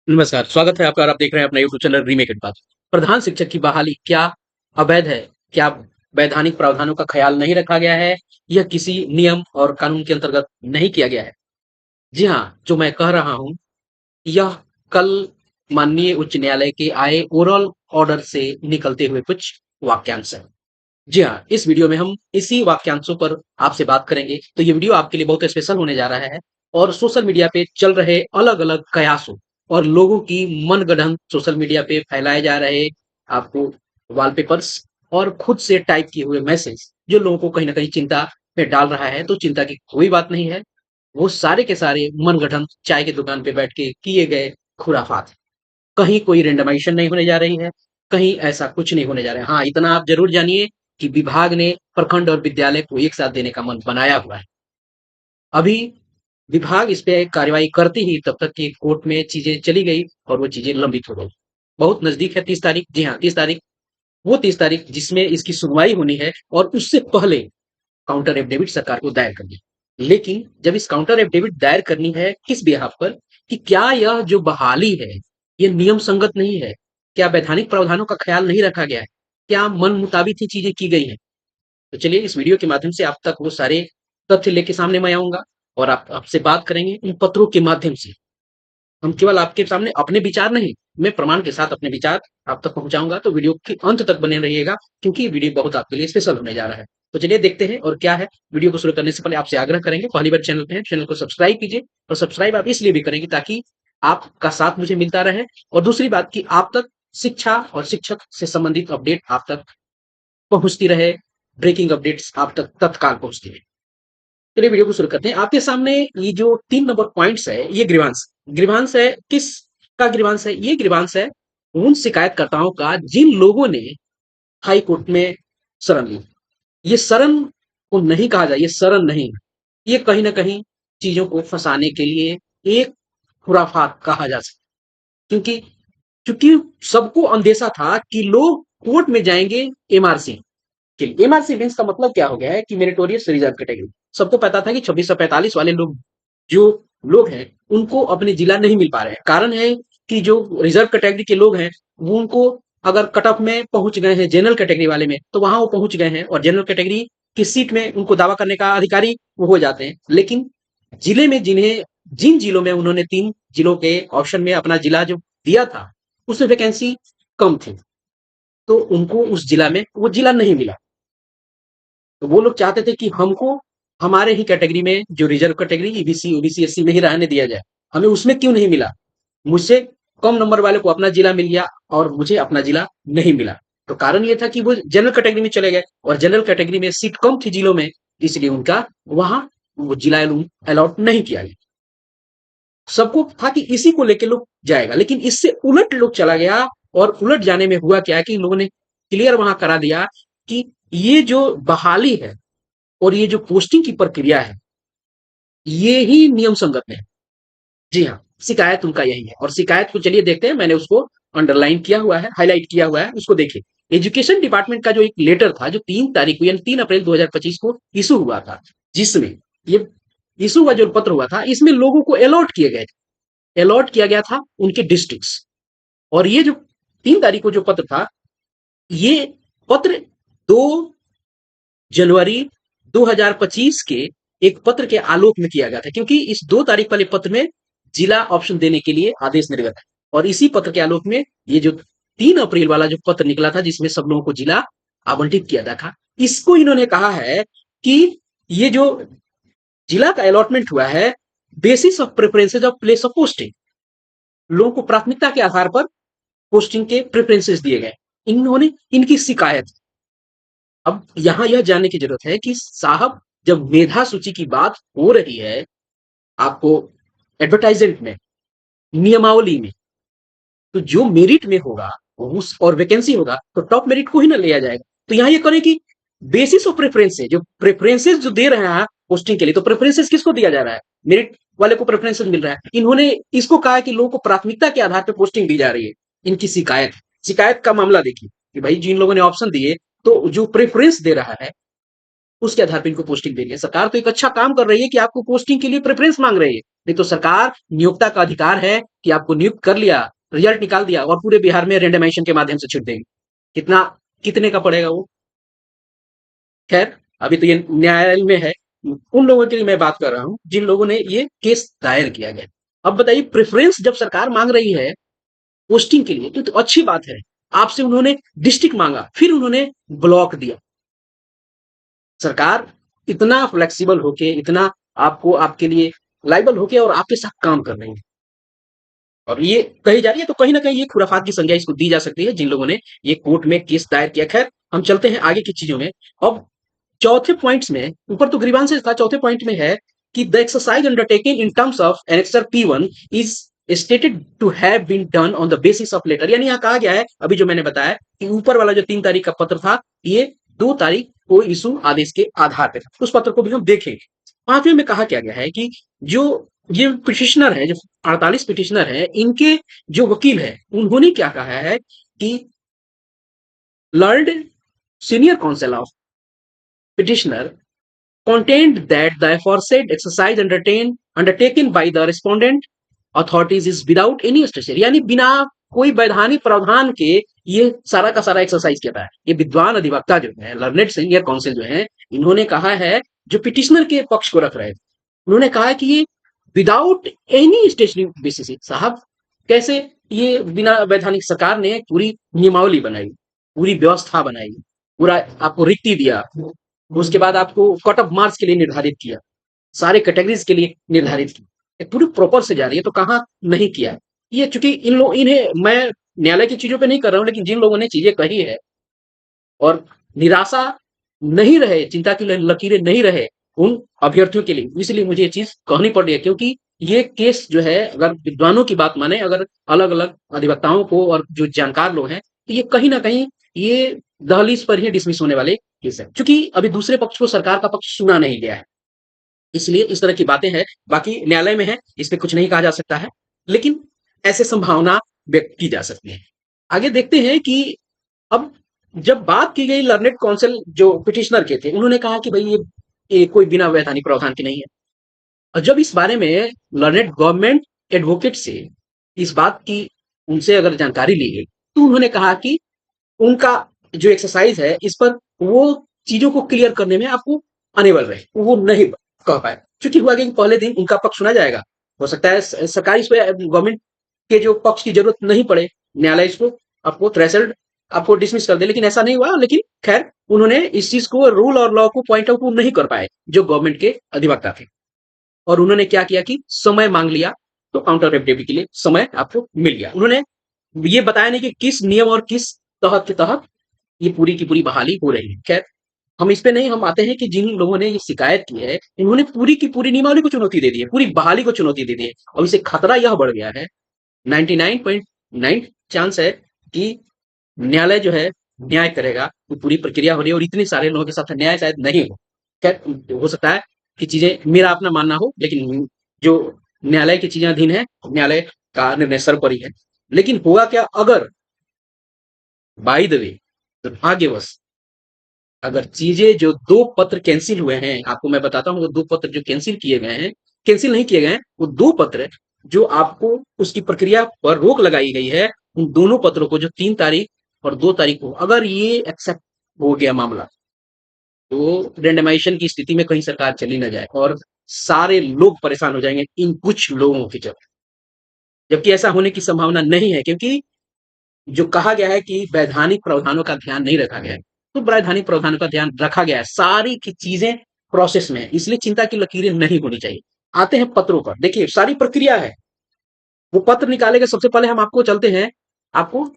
नमस्कार, स्वागत है आपका और आप देख रहे हैं अपना यूट्यूब चैनल रीमेक इट बात। प्रधान शिक्षक की बहाली क्या अवैध है? क्या वैधानिक प्रावधानों का ख़्याल नहीं रखा गया है? यह किसी नियम और कानून के अंतर्गत नहीं किया गया है? जी हाँ, जो मैं कह रहा हूँ, यह कल माननीय उच्च न्यायालय के आए ओरल ऑर्डर से निकलते हुए कुछ वाक्यांश हैं। जी हाँ, इस वीडियो में हम इसी वाक्यांशों पर आपसे बात करेंगे। तो ये वीडियो आपके लिए बहुत स्पेशल होने जा रहा है और सोशल मीडिया पे चल रहे अलग-अलग कयासों और लोगों की मनगढ़ंत सोशल मीडिया पे फैलाए जा रहे आपको वॉलपेपर्स और खुद से टाइप किए हुए मैसेज जो लोगों को कहीं न कहीं चिंता में डाल रहा है, तो चिंता की कोई बात नहीं है। वो सारे के सारे मनगढ़ंत चाय की दुकान पे बैठ के किए गए खुराफात हैं। कहीं कोई रैंडमाइजेशन नहीं होने जा रही है, कहीं ऐसा कुछ नहीं होने जा रहा है। हाँ, इतना आप ज़रूर जानिए कि विभाग ने प्रखंड और विद्यालय को एक साथ देने का मन बनाया हुआ है। अभी विभाग इस पे कार्रवाई करते ही तब तक कि कोर्ट में चीज़ें चली गई और वो चीज़ें लंबित हो गई। बहुत नज़दीक है 30 तारीख, जी हाँ, 30 तारीख, वो 30 तारीख जिसमें इसकी सुनवाई होनी है और उससे पहले काउंटर एफिडेविट सरकार को दायर करनी है। लेकिन जब इस काउंटर एफिडेविट दायर करनी है किस बिहाफ़ पर कि क्या यह जो बहाली है, ये नियम संगत नहीं है? क्या वैधानिक प्रावधानों का ख्याल नहीं रखा गया है? क्या मन मुताबिक ही चीज़ें की गई हैं? तो चलिए इस वीडियो के माध्यम से आप तक वो सारे तथ्य लेके सामने मैं आऊँगा और आप आपसे बात करेंगे इन पत्रों के माध्यम से। हम केवल आपके सामने अपने विचार नहीं, मैं प्रमाण के साथ अपने विचार आप तक पहुँचाऊँगा, तो वीडियो के अंत तक बने रहिएगा क्योंकि ये वीडियो बहुत आपके लिए स्पेशल होने जा रहा है। तो चलिए देखते हैं और क्या है, वीडियो को शुरू करने से पहले आपसे आग्रह करेंगे, पहली बार चैनल पे हैं, चैनल को सब्सक्राइब कीजिए और सब्सक्राइब आप इसलिए भी करेंगे ताकि आपका साथ मुझे मिलता रहे और दूसरी बात कि आप तक शिक्षा और शिक्षक से संबंधित अपडेट आप तक पहुँचती रहे, ब्रेकिंग अपडेट्स आप तक तत्काल पहुँचती रहे। चलिए वीडियो को शुरू करते हैं। आपके सामने ये जो 3 नंबर पॉइंट्स है, ये ग्रीवांस ग्रीवांस है, किसका ग्रीवांस है? ये ग्रीवांस है उन शिकायतकर्ताओं का जिन लोगों ने हाई कोर्ट में शरण ली। ये शरण को नहीं कहा जाए, ये शरण नहीं, ये कहीं न कहीं चीज़ों को फँसाने के लिए एक खुराफात कहा जा सकता है। क्योंकि सबको अंदेशा था कि लोग कोर्ट में जाएँगे एमआरसी के लिए। एमआरसी मीन्स का मतलब क्या हो गया है कि मेरिटोरियस रिजर्व कैटेगरी। सबको पता था कि 2645 वाले लोग जो लोग हैं, उनको अपने जिला नहीं मिल पा रहे हैं। कारण है कि जो रिजर्व कैटेगरी के लोग हैं, वो उनको अगर कट ऑफ में पहुँच गए हैं जनरल कैटेगरी वाले में, तो वहाँ वो पहुँच गए हैं और जनरल कैटेगरी की सीट में उनको दावा करने का अधिकारी वो हो जाते हैं। लेकिन जिले में जिन जिलों में उन्होंने 3 जिलों के ऑप्शन में अपना जिला जो दिया था, उसमें वैकेंसी कम थी, तो उनको उस जिला में वो जिला नहीं मिला। तो वो लोग चाहते थे कि हमको हमारे ही कैटेगरी में जो reserve category EBC, OBC, SC में ही रहने दिया जाए। हमें उसमें क्यों नहीं मिला? मुझसे कम नंबर वाले को अपना जिला मिल गया और मुझे अपना जिला नहीं मिला। तो कारण ये था कि वो जनरल कैटेगरी में चले गए और जनरल कैटेगरी में सीट कम थी जिलों में, इसलिए उनका वहाँ वो जिला अलॉट नहीं किया गया। सबको था कि इसी को लेके लोग जाएगा, लेकिन इससे उलट लोग चला गया और उलट जाने में हुआ क्या कि इन लोगों ने क्लियर वहां करा दिया कि ये जो बहाली है और ये जो पोस्टिंग की प्रक्रिया है, ये ही नियम संगत है। जी हाँ, शिकायत उनका यही है और शिकायत को चलिए देखते हैं। मैंने उसको अंडरलाइन किया हुआ है, हाईलाइट किया हुआ है, उसको देखिए। एजुकेशन डिपार्टमेंट का जो एक लेटर था जो 3 तारीख को यानी 3 अप्रैल 2025 को इशू हुआ था, जिसमें ये इशू हुआ जो पत्र हुआ था, इसमें लोगों को अलॉट किए गए थे, अलॉट किया गया था उनके डिस्ट्रिक्ट्स। और ये जो 3 तारीख को जो पत्र था, ये पत्र 2 जनवरी 2025 के एक पत्र के आलोक में किया गया था, क्योंकि इस 2 तारीख वाले पत्र में जिला ऑप्शन देने के लिए आदेश निर्गत है और इसी पत्र के आलोक में ये जो 3 अप्रैल वाला जो पत्र निकला था जिसमें सब लोगों को जिला आवंटित किया था, इसको इन्होंने कहा है कि ये जो जिला का अलॉटमेंट हुआ है basis of preferences of place of posting, लोगों को प्राथमिकता के आधार पर पोस्टिंग के प्रेफरेंसेस दिए गए। इन्होंने इनकी शिकायत, अब यहां यह जानने की जरूरत है कि साहब जब मेधा सूची की बात हो रही है आपको एडवर्टाइजमेंट में, नियमावली में, तो जो मेरिट में होगा उस और वैकेंसी होगा तो टॉप मेरिट को ही ना लिया जाएगा। तो यहाँ ये करें कि बेसिस ऑफ प्रेफरेंस है, जो प्रेफरेंसेस जो दे रहे हैं पोस्टिंग के लिए, तो प्रेफरेंसेस किसको दिया जा रहा है? मेरिट वाले को प्रेफरेंसेस मिल रहा है। इन्होंने इसको कहा है कि लोगों को प्राथमिकता के आधार पर पोस्टिंग दी जा रही है। इनकी शिकायत का मामला देखिए कि भाई जिन लोगों ने ऑप्शन दिए तो जो प्रेफरेंस दे रहा है उसके आधार पे इनको पोस्टिंग दे रही है। सरकार तो एक अच्छा काम कर रही है कि आपको पोस्टिंग के लिए प्रेफरेंस मांग रही है, नहीं तो सरकार नियोक्ता का अधिकार है कि आपको नियुक्त कर लिया, रिजल्ट निकाल दिया और पूरे बिहार में रेंडमाइजेशन के माध्यम से छीट देंगे। कितना कितने का पड़ेगा वो? खैर, अभी तो ये न्यायालय में है। उन लोगों के लिए मैं बात कर रहा हूं जिन लोगों ने ये केस दायर किया गया। अब बताइए, प्रेफरेंस जब सरकार मांग रही है पोस्टिंग के लिए तो अच्छी बात है। आपसे उन्होंने डिस्ट्रिक्ट मांगा, फिर उन्होंने ब्लॉक दिया। सरकार इतना फ्लेक्सिबल होके, इतना आपको आपके लिए लाइबल होके और आपके साथ काम कर रही है, और ये कही जा रही है तो कहीं ना कहीं ये खुराफात की संज्ञा इसको दी जा सकती है जिन लोगों ने ये कोर्ट में केस दायर किया। खैर, हम चलते हैं आगे की चीजों में। अब चौथे पॉइंट्स में, ऊपर तो ग्रीवांसेस था, चौथे पॉइंट में है कि the exercise undertaking in terms of annexure P1 is stated to have been done on the basis of letter. यानी यहाँ कहा गया है, अभी जो मैंने बताया कि ऊपर वाला जो 3 तारीख का पत्र था, ये 2 तारीख को इशू आदेश के आधार पर था। उस पत्र को भी हम देखेंगे। 5वें में कहा क्या गया है कि जो ये पिटिशनर है, जो 48 पिटिशनर है, इनके जो वकील है उन्होंने क्या कहा है कि learned senior council of petitioner contend that the aforesaid exercise undertaken by the respondent authorities is without any restriction। यानी बिना कोई वैधानिक प्रावधान के ये सारा का सारा एक्सरसाइज किया है। ये विद्वान अधिवक्ता जो है, लर्नेड सीनियर काउंसिल जो है, इन्होंने कहा है, जो पिटिशनर के पक्ष को रख रहे हैं, उन्होंने कहा है कि ये विदाउट एनी स्टेशनरी बेसिस। साहब, कैसे? ये बिना वैधानिक, सरकार ने पूरी नियमावली बनाई, पूरी व्यवस्था बनाई, पूरा आपको रिक्ति दिया, उसके बाद आपको कट ऑफ मार्क्स के लिए निर्धारित किया, सारे कैटेगरीज के लिए निर्धारित किया, पूरी प्रॉपर से जा रही है, तो कहाँ नहीं किया है। ये चूंकि इन्हें मैं न्यायालय की चीजों पे नहीं कर रहा हूं, लेकिन जिन लोगों ने चीजें कही है और निराशा नहीं रहे, चिंता की लकीरें नहीं रहे उन अभ्यर्थियों के लिए, इसलिए मुझे ये चीज कहनी पड़ रही है। क्योंकि ये केस जो है, अगर विद्वानों की बात माने, अगर अलग अलग अधिवक्ताओं को और जो जानकार लोग हैं, तो ये कहीं ना कहीं ये दहलीज पर ही डिसमिस होने वाले केस है, क्योंकि अभी दूसरे पक्ष को, सरकार का पक्ष सुना नहीं गया है, इसलिए इस तरह की बातें हैं। बाकी न्यायालय में है, इस पे कुछ नहीं कहा जा सकता है, लेकिन ऐसे संभावना व्यक्त की जा सकती है। आगे देखते हैं कि अब जब बात की गई लर्नेड काउंसिल जो पिटिशनर के थे, उन्होंने कहा कि भाई ये कोई बिना वैधानिक प्रावधान की नहीं है। और जब इस बारे में लर्नेड गवर्नमेंट एडवोकेट से इस बात की, उनसे अगर जानकारी ली गई, तो उन्होंने कहा कि उनका जो एक्सरसाइज है, इस पर वो चीजों को क्लियर करने में आपको अनेबल रहे, वो नहीं कह पाए। क्योंकि हुआ कि पहले दिन उनका पक्ष सुना जाएगा, हो सकता है सरकारी इस पे गवर्नमेंट के जो पक्ष की जरूरत नहीं पड़े, न्यायालय इसको आपको थ्रेशोल्ड आपको डिसमिस कर दे, लेकिन ऐसा नहीं हुआ। लेकिन खैर, उन्होंने इस चीज को, रूल और लॉ को पॉइंट आउट नहीं कर पाए जो गवर्नमेंट के अधिवक्ता थे, और उन्होंने क्या किया कि समय मांग लिया, तो काउंटर एफिडेविट के लिए समय आपको मिल गया। उन्होंने ये बताया नहीं कि किस नियम और किस तहत के तहत ये पूरी की पूरी बहाली हो रही है। खैर, हम इस पे नहीं, हम आते हैं कि जिन लोगों ने ये शिकायत की है, इन्होंने पूरी की पूरी नियमावली को चुनौती दे दी है, पूरी बहाली को चुनौती दे दी है, और इसे खतरा यह बढ़ गया है, 99.9 चांस है कि न्यायालय जो है न्याय करेगा, वो पूरी प्रक्रिया हो रही है, और इतने सारे लोगों के साथ न्याय शायद नहीं हो। खैर, हो सकता है कि चीजें मेरा अपना मानना हो, लेकिन जो न्यायालय की चीजें अधीन है, न्यायालय का निर्णय सर्वोपरि है। लेकिन हुआ क्या, अगर बाय द वे, दुर्भाग्यवश अगर चीजें, जो 2 पत्र कैंसिल हुए हैं, आपको मैं बताता हूं, वो 2 पत्र जो कैंसिल किए गए हैं, कैंसिल नहीं किए गए हैं, वो 2 पत्र जो आपको उसकी प्रक्रिया पर रोक लगाई गई है, उन दोनों पत्रों को, जो 3 तारीख और 2 तारीख को, अगर ये एक्सेप्ट हो गया मामला, तो रेंडमाइजेशन की स्थिति में कहीं सरकार चली ना जाए और सारे लोग परेशान हो जाएंगे इन कुछ लोगों के चलते। जबकि ऐसा होने की संभावना नहीं है, क्योंकि जो कहा गया है कि वैधानिक प्रावधानों का ध्यान नहीं रखा गया है, तो वैधानिक प्रावधानों का ध्यान रखा गया है, सारी की चीजें प्रोसेस में है, इसलिए चिंता की लकीरें नहीं होनी चाहिए। आते हैं पत्रों पर, देखिए सारी प्रक्रिया है, वो पत्र निकालेंगे। सबसे पहले हम आपको चलते हैं, आपको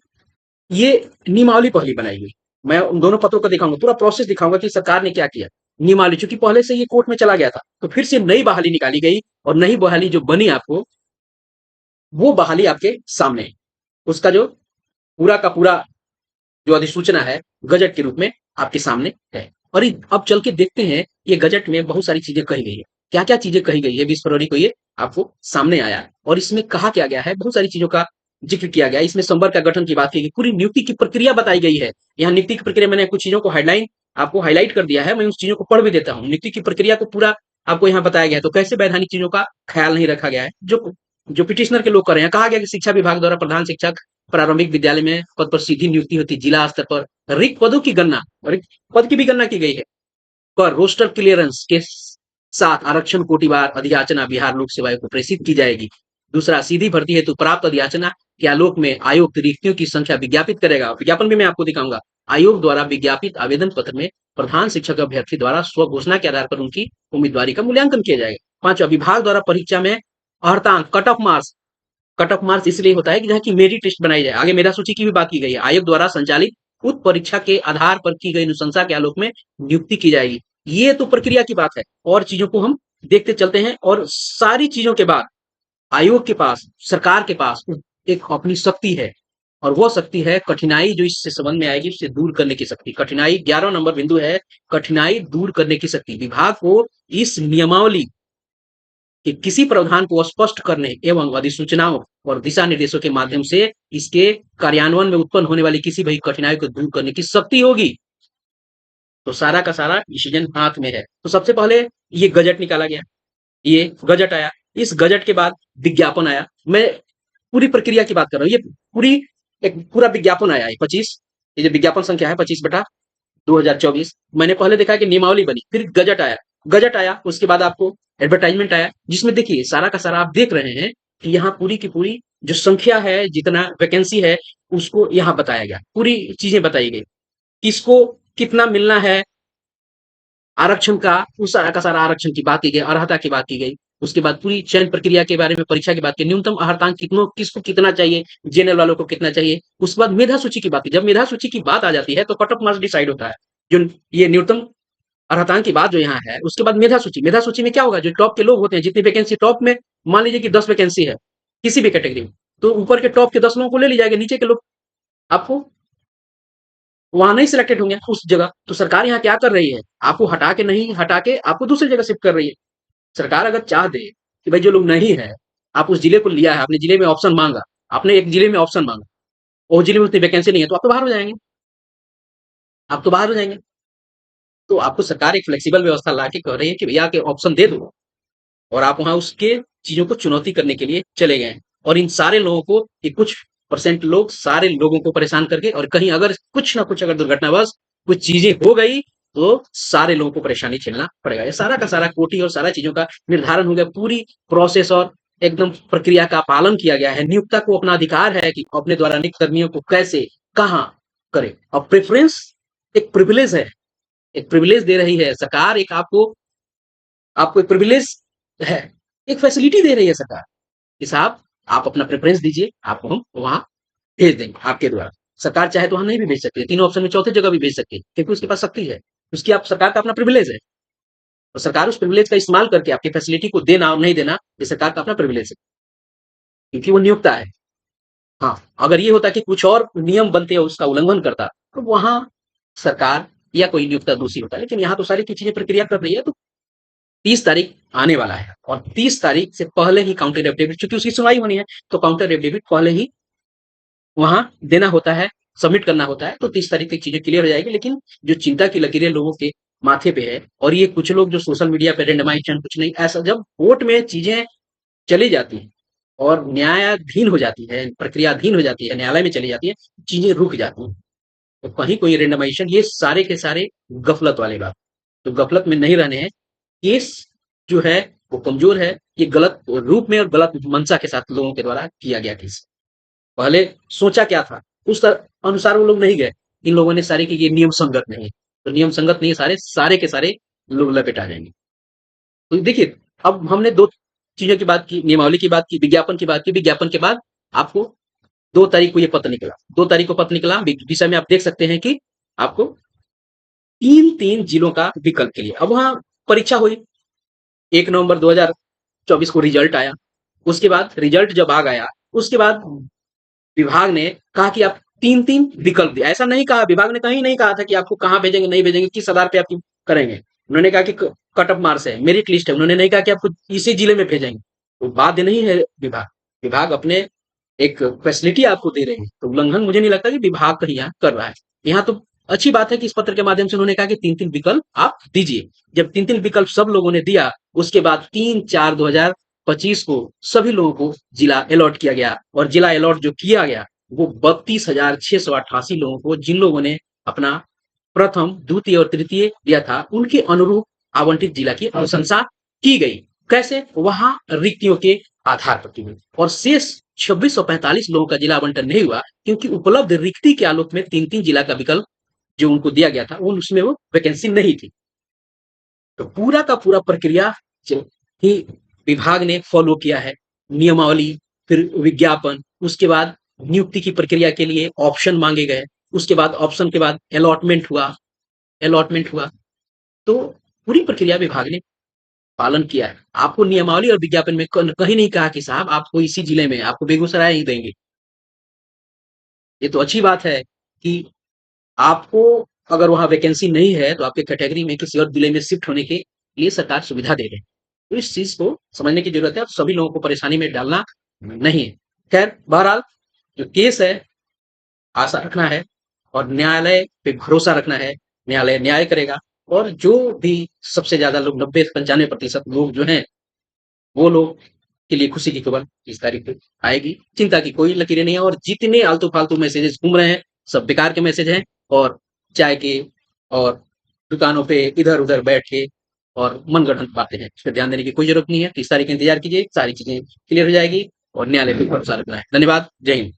ये नियमावली पहली बनाई गई, मैं उन दोनों पत्रों को दिखाऊंगा, पूरा प्रोसेस दिखाऊंगा कि सरकार ने क्या किया। नियमावली, चूंकि पहले से ये कोर्ट में चला गया था, तो फिर से नई बहाली निकाली गई, और नई बहाली जो बनी आपको, वो बहाली आपके सामने है। उसका जो पूरा का पूरा जो अधिसूचना है, गजट के रूप में आपके सामने है। और अब चल के देखते हैं, ये गजट में बहुत सारी चीजें कही गई है। क्या क्या चीजें कही गई है, 20 फरवरी को ये आपको सामने आया, और इसमें कहा क्या गया है, बहुत सारी चीजों का जिक्र किया गया है। इसमें संवर्ग का गठन की बात की गई, पूरी नियुक्ति की प्रक्रिया बताई गई है। यहाँ नियुक्ति की प्रक्रिया, मैंने कुछ चीजों को हेडलाइन आपको हाइलाइट कर दिया है, मैं उस चीज़ों को पढ़ भी देता हूँ। नियुक्ति की प्रक्रिया को पूरा आपको यहाँ बताया गया है, तो कैसे वैधानिक चीज़ों का ख्याल नहीं रखा गया है, जो जो पिटिशनर के लोग कर रहे हैं। कहा गया कि शिक्षा विभाग द्वारा प्रधान शिक्षक प्रारंभिक विद्यालय में पद पर सीधी नियुक्ति होती है, जिला स्तर पर रिक्त पदों की गणना, रिक्त पद की भी गणना की गई है, पर रोस्टर क्लियरेंस के साथ आरक्षण कोटिवार अधियाचना बिहार लोक सेवा आयोग को प्रेषित की जाएगी। दूसरा, सीधी भर्ती हेतु प्राप्त अधियाचना के आलोक में आयोग रिक्तियों की संख्या विज्ञापित करेगा। विज्ञापन भी मैं आपको दिखाऊंगा। आयोग द्वारा विज्ञापित आवेदन पत्र में प्रधान शिक्षक अभ्यर्थी द्वारा स्व घोषणा के आधार पर उनकी उम्मीदवारी का मूल्यांकन किया जाएगा। पांचवा, विभाग द्वारा परीक्षा में अर्हतांक कट ऑफ मार्क्स इसलिए होता है कि जहाँ की मेरिट लिस्ट बनाई जाए। आगे मेधा सूची की भी बात की गई है। आयोग द्वारा संचालित उक्त परीक्षा के आधार पर की गई अनुशंसा के आलोक में नियुक्ति की जाएगी। ये तो प्रक्रिया की बात है, और चीजों को हम देखते चलते हैं। और सारी चीजों के बाद आयोग के पास, सरकार के पास एक अपनी शक्ति है, और वो शक्ति है कठिनाई जो इससे संबंध में आएगी उससे दूर करने की शक्ति। कठिनाई 11 नंबर बिंदु है, कठिनाई दूर करने की शक्ति। विभाग को इस नियमावली कि किसी प्रावधान को स्पष्ट करने एवं अधिसूचनाओं और दिशा निर्देशों के माध्यम से इसके कार्यान्वयन में उत्पन्न होने वाली किसी भी कठिनाई को दूर करने की शक्ति होगी। तो सारा का सारा डिसीजन हाथ में है। तो सबसे पहले ये गजट निकाला गया, ये गजट आया, इस गजट के बाद विज्ञापन आया। मैं पूरी प्रक्रिया की बात कर रहा हूँ, ये पूरी एक पूरा विज्ञापन आया है 25, ये जो विज्ञापन संख्या है 25/2024। मैंने पहले देखा कि नियमावली बनी, फिर गजट आया, उसके बाद आपको एडवर्टाइजमेंट आया, जिसमें देखिए सारा का सारा आप देख रहे हैं कि यहाँ पूरी की पूरी जो संख्या है, जितना वैकेंसी है, उसको यहाँ बताया गया, पूरी चीजें बताई गई, किसको कितना मिलना है, आरक्षण का, उस सारा का सारा आरक्षण की बात की गई, अर्हता की बात की गई। उसके बाद पूरी चयन प्रक्रिया के बारे में, परीक्षा की बात की, न्यूनतम अर्हतांक कितनों किसको कितना चाहिए, जनरल वालों को कितना चाहिए। उसके बाद मेधा सूची की बात की। जब मेधा सूची की बात आ जाती है तो कट ऑफ मार्क्स डिसाइड होता है। जो ये न्यूनतम अर्हतांक की बात जो यहाँ है, उसके बाद मेधा सूची में क्या होगा, जो टॉप के लोग होते हैं, जितनी वैकेंसी टॉप में, मान लीजिए कि 10 वैकेंसी है किसी भी कैटेगरी में, तो ऊपर के टॉप के 10 लोगों को ले ली जाएगी, नीचे के लोग आपको वहां नहीं सिलेक्टेड होंगे उस जगह। तो सरकार यहाँ क्या कर रही है, आपको हटा के आपको दूसरी जगह शिफ्ट कर रही है। सरकार अगर चाह दे कि भाई जो लोग नहीं है, आप उस जिले को लिया है, अपने जिले में ऑप्शन मांगा, आपने एक जिले में ऑप्शन मांगा, और जिले में उतनी वैकेंसी नहीं है, तो आप तो बाहर हो जाएंगे, आप तो बाहर हो जाएंगे। तो आपको सरकार एक फ्लेक्सिबल व्यवस्था ला के कह रही है कि भैया के ऑप्शन दे दो, और आप वहां उसके चीजों को चुनौती करने के लिए चले गए। और इन सारे लोगों को, ये कुछ परसेंट लोग सारे लोगों को परेशान करके, और कहीं अगर कुछ ना कुछ अगर दुर्घटनावश कुछ चीजें हो गई तो सारे लोगों को परेशानी झेलना पड़ेगा। ये सारा का सारा कोटि और सारा चीजों का निर्धारण हो गया, पूरी प्रोसेस और एकदम प्रक्रिया का पालन किया गया है। नियोक्ता को अपना अधिकार है कि अपने द्वारा नियुक्त कर्मियों को कैसे, कहाँ करे। और प्रेफरेंस एक प्रिविलेज है, एक प्रिविलेज दे रही है सरकार, एक आपको आपको एक प्रिविलेज है, एक फैसिलिटी दे रही है सरकार कि साहब आप अपना प्रेफरेंस दीजिए, आपको हम वहां भेज देंगे आपके द्वारा। सरकार चाहे तो वहां नहीं भी भेज सकती है, तीनों ऑप्शन में चौथे जगह भी भेज सकती है, क्योंकि उसके पास शक्ति है, उसकी आप सरकार का अपना प्रिविलेज है। और सरकार उस प्रिविलेज का इस्तेमाल करके आपकी फैसिलिटी को देना और नहीं देना, ये सरकार का अपना प्रिविलेज है, क्योंकि वो नियोक्ता है। हाँ, अगर ये होता कि कुछ और नियम बनते और उसका उल्लंघन करता, तो वहां सरकार या कोई नियोक्ता दोषी होता। लेकिन यहाँ तो सारी की चीजें प्रक्रिया कर रही है। तो 30 तारीख आने वाला है, और 30 तारीख से पहले ही काउंटर एफिडेविट, चूंकि उसकी सुनवाई होनी है, तो काउंटर एफिडेविट पहले ही वहां देना होता है, सबमिट करना होता है। तो 30 तारीख तक चीजें क्लियर हो जाएगी। लेकिन जो चिंता की लकीरें लोगों के माथे पे है, और ये कुछ लोग जो सोशल मीडिया पे रेंडमाइजेशन कुछ नहीं, ऐसा जब कोर्ट में चीजें चली जाती है और न्यायाधीन हो जाती है, प्रक्रियाधीन हो जाती है, न्यायालय में चली जाती है, चीजें रुक जाती हैं। तो कहीं कोई रेंडमाइजेशन, ये सारे के सारे गफलत वाले बात, तो गफलत में नहीं रहने हैं। केस जो है वो कमजोर है, ये गलत रूप में और गलत मंशा के साथ लोगों के द्वारा किया गया केस। पहले सोचा क्या था, उस अनुसार वो लोग नहीं गए। इन लोगों ने सारे कि ये नियम संगत नहीं है, तो नियम संगत नहीं है, सारे के सारे लोग लपेटा जाएंगे। तो देखिए, अब हमने दो चीजों की बात की, नियमावली की बात की, विज्ञापन की बात की। विज्ञापन के बाद आपको 2 तारीख को ये पत्र निकला, 2 तारीख को पत्र निकला। विषय में आप देख सकते हैं कि आपको तीन तीन जिलों का विकल्प के लिए, अब वहां परीक्षा हुई, 1 नवंबर 2024 को रिजल्ट आया। उसके बाद रिजल्ट जब आ गया, उसके बाद विभाग ने कहा कि आप तीन तीन विकल्प दिए। ऐसा नहीं कहा, विभाग ने कहीं नहीं कहा था कि आपको कहाँ भेजेंगे, नहीं भेजेंगे, किस आधार पे आप करेंगे। उन्होंने कहा कि कट ऑफ मार्क्स है, मेरिट लिस्ट है। उन्होंने नहीं कहा कि आपको इसी जिले में भेजेंगे, तो बाध्य नहीं है विभाग। विभाग अपने एक फैसिलिटी आपको दे रहे हैं, तो उल्लंघन मुझे नहीं लगता कि विभाग कहीं यहाँ कर रहा है। यहाँ तो अच्छी बात है कि इस पत्र के माध्यम से उन्होंने कहा कि 3-3 विकल्प आप दीजिए। जब 3-3 विकल्प सब लोगों ने दिया, उसके बाद 3/4/2025 को सभी लोगों को जिला अलॉट किया गया और जिला अलॉट जो किया गया, वो 32,688 लोगों को, जिन लोगों ने अपना प्रथम, द्वितीय और तृतीय दिया था, उनके अनुरूप आवंटित जिला की अनुशंसा की गई। कैसे? वहां रिक्तियों के आधार पर की गई और शेष 2645 लोगों का जिला आवंटन नहीं हुआ क्योंकि उपलब्ध रिक्ति के आलोक में 3-3 जिला का विकल्प जो उनको दिया गया था वो उसमें वो वैकेंसी नहीं थी। तो पूरा का पूरा प्रक्रिया जो ही विभाग ने फॉलो किया है, नियमावली, फिर विज्ञापन, उसके बाद नियुक्ति की प्रक्रिया के लिए ऑप्शन मांगे गए, उसके बाद ऑप्शन के बाद अलॉटमेंट हुआ। तो पूरी प्रक्रिया विभाग ने पालन किया है। आपको नियमावली और विज्ञापन में कहीं नहीं कहा कि साहब आपको इसी जिले में, आपको बेगूसराय ही देंगे। ये तो अच्छी बात है कि आपको अगर वहाँ वैकेंसी नहीं है तो आपके कैटेगरी में किसी और जिले में शिफ्ट होने के लिए सरकार सुविधा दे रही है। तो इस चीज को समझने की जरूरत है और सभी लोगों को परेशानी में डालना नहीं है। खैर, बहरहाल जो केस है, आशा रखना है और न्यायालय पे भरोसा रखना है। न्यायालय न्याय करेगा और जो भी सबसे ज्यादा लोग 90-95% लोग जो हैं वो लोग के लिए खुशी की खबर इस तारीख को आएगी। चिंता की कोई लकीरें नहीं है और जितने आलतू फालतू मैसेजेस घूम रहे हैं सब बेकार के मैसेज हैं और चाय के और दुकानों पे इधर उधर बैठ के और मनगढ़ंत बातें हैं। इस पर ध्यान देने की कोई जरूरत नहीं है। 30 तारीख का इंतजार कीजिए, सारी चीजें क्लियर हो जाएगी और न्यायालय पे भरोसा रखना है। धन्यवाद। जय हिंद।